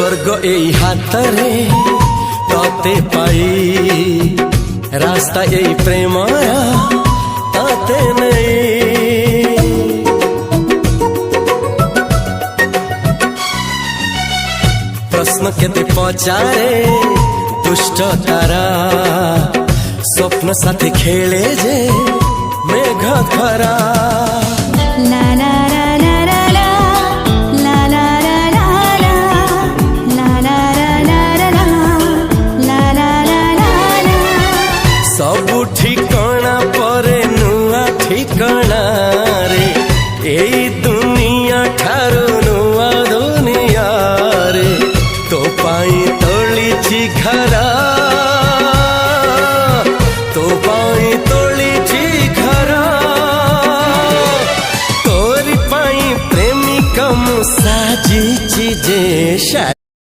स्वर्ग एई हातरे तते पाई रास्ता एई प्रेमया तते नहीं। प्रश्न केते पचारे दुष्ट तारा स्वप्न साथी खेले जे मेघ खरा। ला ला ला ला ला ला ला ला ला ला ला ला ला ला सबु ठिकाना परे नुआ ठिकाना रे एई दुनिया ठारू नुआ दुनिया रे तो पाई तोलिछि घरा तो पाई तोलिछि घरा तोरी पाई प्रेमिका मु साजिछि जे